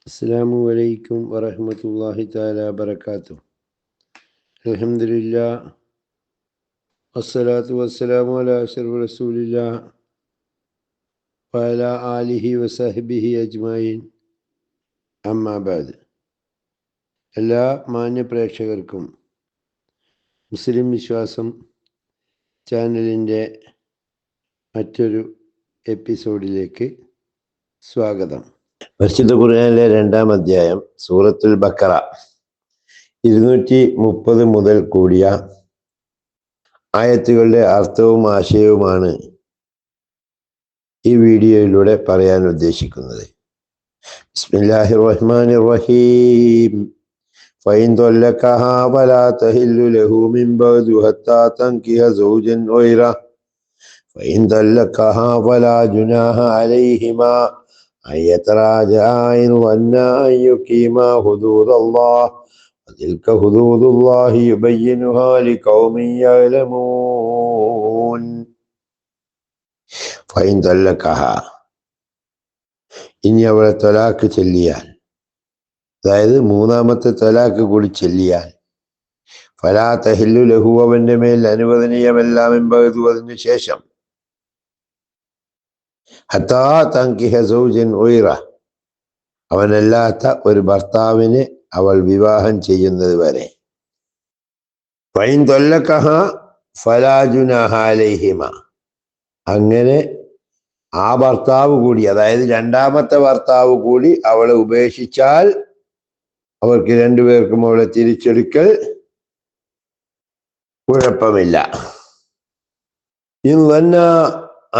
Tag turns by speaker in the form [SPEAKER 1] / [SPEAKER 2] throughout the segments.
[SPEAKER 1] അസ്സലാമു അലൈക്കും വറഹ്മത്തുള്ളാഹി തആല വബറകാതുഹു. അൽഹംദുലില്ലാ വസ്സലാത്തു വസ്സലാമു അലാ അശ്റഫി റസൂലില്ലാഹ് വഅലാ ആലിഹി വസഹ്ബിഹി അജ്മഈൻ. അമ്മാ ബഅദ്. എല്ലാ മാന്യ പ്രേക്ഷകർക്കും മുസ്ലിം വിശ്വാസം ചാനലിൻ്റെ മറ്റൊരു എപ്പിസോഡിലേക്ക് സ്വാഗതം. പരിശുദ്ധ ഖുർആനിലെ 2-ാം അധ്യായം സൂറത്തുൽ ബഖറ 230 മുതൽ കൂടിയ ആയത്തുകളുടെ അർത്ഥവും ആശയവുമാണ് ഈ വീഡിയോയിലൂടെ പറയാൻ ഉദ്ദേശിക്കുന്നത്. ബിസ്മില്ലാഹിർ റഹ്മാനിർ റഹീം. ഫൈൻ ത്വല്ലഖഹാ ഫലാ തഹില്ലു ലഹു മിൻ ബഅദു ഹത്താ തൻകിഹ സൗജൻ ഗൈറ ഫൈൻ ത്വല്ലഖഹാ ഫലാ ജുനാഹ അലൈഹിമാ أن يتراجعا إن ظنا أن يقيما حدود الله وتلك حدود الله يبينها لقوم يعلمون. فإن طلقها, ഇനി അവളെ ത്വലാഖ് ചൊല്ലിയാൽ, അതായത് മൂന്നാമത്തെ ത്വലാഖ് കൂടി ചൊല്ലിയാൽ, ഫലാ തഹില്ലു ലഹു, അവന്റെ മേൽ അനുവദനീയമല്ല, മിൻ ബഅദു, അതിനു ശേഷം, ഹത്താ തൻകിഹ സൗജൻ ഗൈറ, അവനല്ലാത്ത ഒരു ഭർത്താവിനെ അവൾ വിവാഹം ചെയ്യുന്നത് വരെ. ഫൈൻ ത്വല്ലഖഹാ ഫലാ ജുനാഹ അലൈഹിമ, അങ്ങനെ ആ ഭർത്താവ് കൂടി, അതായത് രണ്ടാമത്തെ ഭർത്താവ് കൂടി അവളെ ഉപേക്ഷിച്ചാൽ അവർക്ക് രണ്ടുപേർക്കും അവളെ തിരിച്ചെടുക്കൽ കുഴപ്പമില്ല. ഇൻ ളന്ന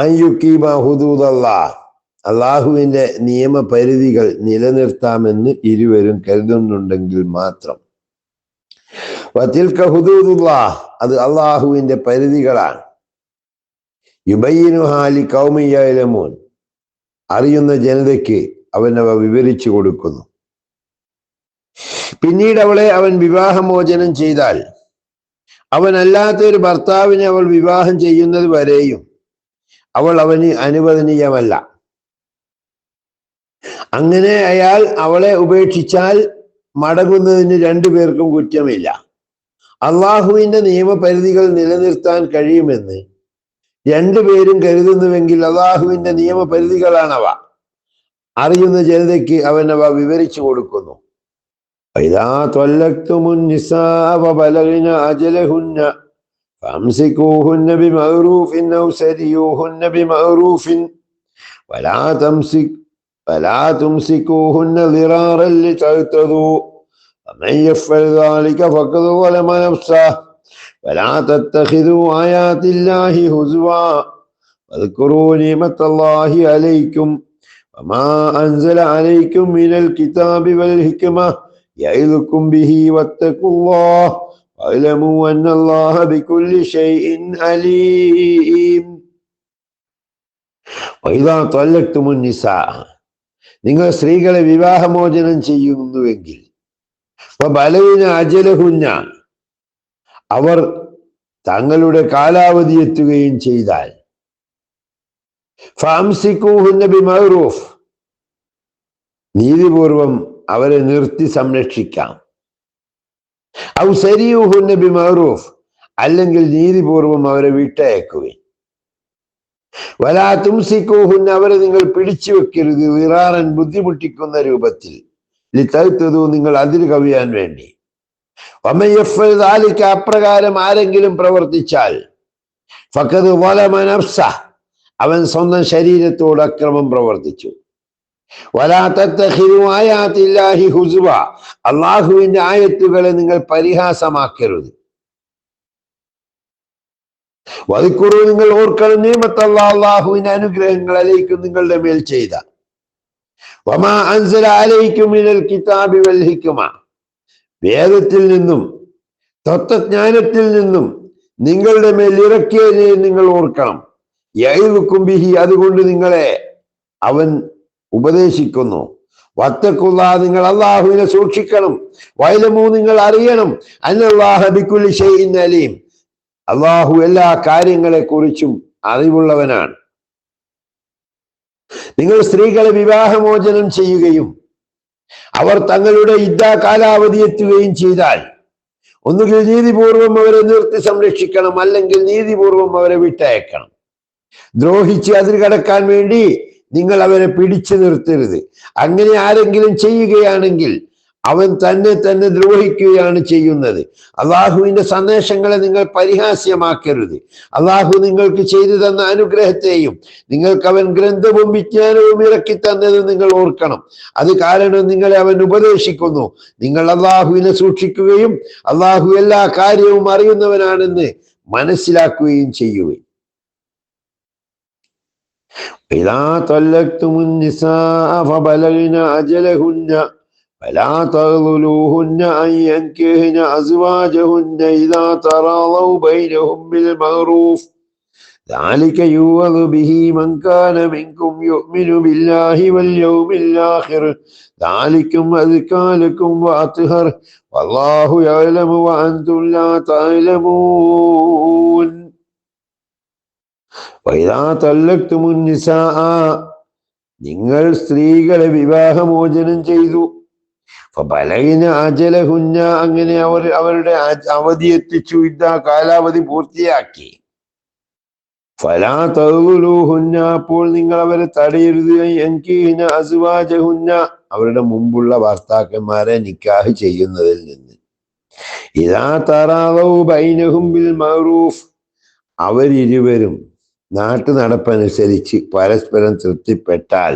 [SPEAKER 1] അൻ യുഖീമ ഹുദൂദല്ലാഹ്, അള്ളാഹുവിന്റെ നിയമപരിധികൾ നിലനിർത്താമെന്ന് ഇരുവരും കരുതുന്നുണ്ടെങ്കിൽ മാത്രം. വതിൽക ഹുദൂദുല്ലാഹ്, അത് അള്ളാഹുവിന്റെ പരിധികളാണ്. യുബയ്യിനുഹാ ലിഖൗമിൻ യഅലമൂൻ, അറിയുന്ന ജനതയ്ക്ക് അവൻ അവ വിവരിച്ചു കൊടുക്കുന്നു. പിന്നീട് അവളെ അവൻ വിവാഹമോചനം ചെയ്താൽ, അവനല്ലാത്ത ഒരു ഭർത്താവിനെ അവൾ വിവാഹം ചെയ്യുന്നത് വരെയും അവൾ അവന് അനുവദനീയമല്ല. അങ്ങനെ അയാൾ അവളെ ഉപേക്ഷിച്ചാൽ മടങ്ങുന്നതിന് രണ്ടുപേർക്കും കുറ്റമില്ല. അള്ളാഹുവിന്റെ നിയമപരിധികൾ നിലനിർത്താൻ കഴിയുമെന്ന് രണ്ടുപേരും കരുതുന്നുവെങ്കിൽ അള്ളാഹുവിന്റെ നിയമപരിധികളാണവ. അറിയുന്ന ജനതയ്ക്ക് അവൻ അവ വിവരിച്ചു കൊടുക്കുന്നു. ഇദാ ത്വല്ലഖ്തുമുൻ നിസാഅ ഫബലഗ്ന അജലഹുന്ന ഫംസികൂഹുന്ന ബിമഅറൂഫിൻ ഔ സരിയൂഹുന്ന ബിമഅറൂഫിൻ വലാ തുംസികൂഹുന്ന ളിറാറൻ ലിതഅ്തദൂ വമൻ യഫ്അൽ ദാലിക ഫഖദ് ളലമ നഫ്സഹു വലാ തത്തഖിദൂ ആയാതില്ലാഹി ഹുസ്വാ വദ്കുറൂ നിഅമത്തല്ലാഹി അലൈക്കും വമാ അൻസല അലൈക്കും മിനൽ കിതാബി വൽ ഹിക്മ യഇദുകും ബിഹി വത്തഖുല്ലാഹ് വഅലമൂ അന്നല്ലാഹ ബികുല്ലി ഷൈഇൻ അലീം. വഇദാ ത്വല്ലഖ്തുമുൻ നിസാഅ, നിങ്ങൾ സ്ത്രീകളെ വിവാഹമോചനം ചെയ്യുന്നുവെങ്കിൽ, ഫബലഗ്ന അജലഹുന്ന, അവർ തങ്ങളുടെ കാലാവധി എത്തുകയും ചെയ്താൽ, ഫംസികൂഹുന്ന ബിമഅറൂഫ്, നീതിപൂർവം അവരെ നിർത്തി സംരക്ഷിക്കാം. ഔ സരിയൂഹുന്ന ബിമഅറൂഫ്, അല്ലെങ്കിൽ നീതിപൂർവം അവരെ വിട്ടയക്കുകയും. വലാ തുംസികൂഹുന്ന, അവരെ നിങ്ങൾ പിടിച്ചു വെക്കരുത്, വിറാറൻ, ബുദ്ധിമുട്ടിക്കുന്ന രൂപത്തിൽ, ലിതഅ്തദൂ, നിങ്ങൾ അതിര് കവിയാൻ വേണ്ടി. വമൻ യഫ്അൽ ദാലിക, അപ്രകാരം ആരെങ്കിലും പ്രവർത്തിച്ചാൽ, ഫഖദ് ളലമ നഫ്സഹു, അവൻ സ്വന്തം ശരീരത്തോട് അക്രമം പ്രവർത്തിച്ചു. വലാ തത്തഖിദൂ ആയാതില്ലാഹി ഹുസ്വാ, അള്ളാഹുവിന്റെ ആയത്തുകളെ നിങ്ങൾ പരിഹാസമാക്കരുത്. വദ്കുറൂ, നിങ്ങൾ ഓർക്കണം, നിഅമത്തല്ലാഹ്, അള്ളാഹുവിന്റെ അനുഗ്രഹങ്ങൾ, അലൈക്കും, നിങ്ങളുടെ മേൽ ചെയ്ത. വമാ അൻസല അലൈക്കും മിനൽ കിതാബി വൽ ഹിക്മ, വേദത്തിൽ നിന്നും തത്വജ്ഞാനത്തിൽ നിന്നും നിങ്ങളുടെ മേൽ ഇറക്കിയതിനെ നിങ്ങൾ ഓർക്കണം. യഇദുകും ബിഹി, അതുകൊണ്ട് നിങ്ങളെ അവൻ ഉപദേശിക്കുന്നു. വത്തഖുല്ലാഹ്, നിങ്ങൾ അള്ളാഹുവിനെ സൂക്ഷിക്കണം. വഅലമൂ, നിങ്ങൾ അറിയണം, അന്നല്ലാഹ ബികുല്ലി ഷൈഇൻ അലീം, അള്ളാഹു എല്ലാ കാര്യങ്ങളെ കുറിച്ചും അറിവുള്ളവനാണ്. നിങ്ങൾ സ്ത്രീകളെ വിവാഹമോചനം ചെയ്യുകയും അവർ തങ്ങളുടെ ഇദ്ദ കാലാവധി എത്തുകയും ചെയ്താൽ ഒന്നുകിൽ നീതിപൂർവം അവരെ നിർത്തി സംരക്ഷിക്കണം, അല്ലെങ്കിൽ നീതിപൂർവം അവരെ വിട്ടയക്കണം. ദ്രോഹിച്ച് അതിൽ കടക്കാൻ വേണ്ടി നിങ്ങൾ അവരെ പിടിച്ചു നിർത്തരുത്. അങ്ങനെ ആരെങ്കിലും ചെയ്യുകയാണെങ്കിൽ അവൻ തന്നെ ദ്രോഹിക്കുകയാണ് ചെയ്യുന്നത്. അള്ളാഹുവിന്റെ സന്ദേശങ്ങളെ നിങ്ങൾ പരിഹാസ്യമാക്കരുത്. അള്ളാഹു നിങ്ങൾക്ക് ചെയ്തു തന്ന അനുഗ്രഹത്തെയും നിങ്ങൾക്ക് അവൻ ഗ്രന്ഥവും വിജ്ഞാനവും ഇറക്കി തന്നത് നിങ്ങൾ ഓർക്കണം. അത് കാരണം നിങ്ങളെ അവൻ ഉപദേശിക്കുന്നു, നിങ്ങൾ അള്ളാഹുവിനെ സൂക്ഷിക്കുകയും അള്ളാഹു എല്ലാ കാര്യവും അറിയുന്നവനാണെന്ന് മനസ്സിലാക്കുകയും ചെയ്യുകയും. إذا طلقتم النساء فبلغن أجلهن فلا تضلوهن أن ينكحن أزواجهن إذا تراضوا بينهم بالمعروف ذلك يوعظ به من كان منكم يؤمن بالله واليوم الآخر ذلكم أزكى لكم وأطهر والله يعلم وأنتم لا تعلمون. നിങ്ങൾ സ്ത്രീകളെ വിവാഹമോചനം ചെയ്തു. അജലഹുന്ന, അങ്ങനെ അവരുടെ അവധി എത്തിച്ചു, കാലാവധി പൂർത്തിയാക്കി. ഫലാ തഅ്ലുഹുന്ന, അപ്പോൾ നിങ്ങൾ അവരെ തടയരുത്. യൻകിഹ്ന അസ്വാജഹുന്ന, അവരുടെ മുമ്പുള്ള ഭർത്താക്കന്മാരെ നിക്കാഹ് ചെയ്യുന്നതിൽ നിന്ന്. ഇദാ തറാദൗ ബൈനഹും ബിൽ മഅറൂഫ്, അവരിരുവരും നാട്ടു നടപ്പനുസരിച്ച് പരസ്പരം തൃപ്തിപ്പെട്ടാൽ.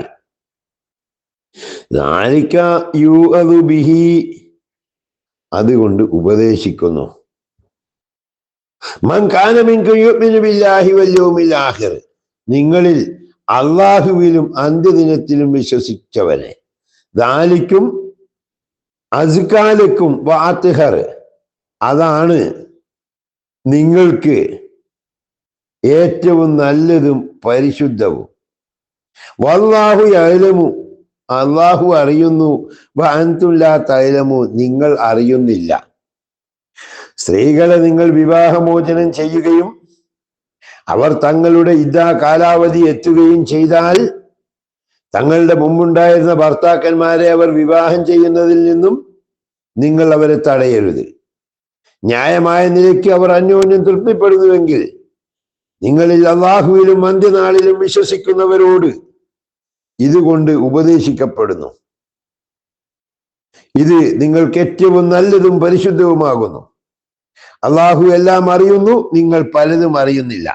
[SPEAKER 1] അതുകൊണ്ട് ഉപദേശിക്കുന്നു. മൻ കാന മിൻകും യുഅ്മിനു ബില്ലാഹി വൽ യൗമിൽ ആഖിർ, നിങ്ങളിൽ അല്ലാഹുവിലും അന്ത്യദിനത്തിലും വിശ്വസിച്ചവനെ. ദാലിക്കും അസ്കാലക്കും വഅത്ഹർ, അതാണ് നിങ്ങൾക്ക് ഏറ്റവും നല്ലതും പരിശുദ്ധവും. വല്ലാഹു യഅലമു, അല്ലാഹു അറിയുന്നു. വഅൻതും ലാ തഅലമു, നിങ്ങൾ അറിയുന്നില്ല. സ്ത്രീകളെ നിങ്ങൾ വിവാഹമോചനം ചെയ്യുകയും അവർ തങ്ങളുടെ ഇദ്ദാ കാലാവധി എത്തുകയും ചെയ്താൽ തങ്ങളുടെ മുമ്പുണ്ടായിരുന്ന ഭർത്താക്കന്മാരെ അവർ വിവാഹം ചെയ്യുന്നതിൽ നിന്നും നിങ്ങൾ അവരെ തടയരുത്. ന്യായമായ നിലയ്ക്ക് അവർ അന്യോന്യം തൃപ്തിപ്പെടുന്നുവെങ്കിൽ നിങ്ങളിൽ അല്ലാഹുവിലും അന്ത്യനാളിലും വിശ്വസിക്കുന്നവരോട് ഇതുകൊണ്ട് ഉപദേശിക്കപ്പെടുന്നു. ഇത് നിങ്ങൾക്ക് ഏറ്റവും നല്ലതും പരിശുദ്ധവുമാകുന്നു. അല്ലാഹു എല്ലാം അറിയുന്നു, നിങ്ങൾ പലതും അറിയുന്നില്ല.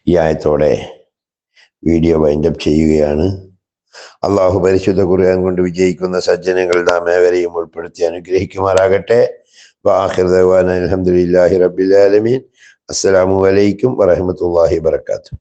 [SPEAKER 1] ഈ ആയത്തോടെ വീഡിയോ വൈൻഡപ്പ് ചെയ്യുകയാണ്. അല്ലാഹു പരിശുദ്ധ ഖുർആൻ കൊണ്ട് വിജയിക്കുന്ന സജ്ജനങ്ങൾ നാം ഏവരെയും ഉൾപ്പെടുത്തി അനുഗ്രഹിക്കുമാറാകട്ടെ. വആഖിറു ദഅ്വാനാ അൽഹംദുലില്ലാഹി റബ്ബിൽ ആലമീൻ. അസ്സലാമു അലൈക്കും വറഹ്മത്തുള്ളാഹി വബറകാതുഹു.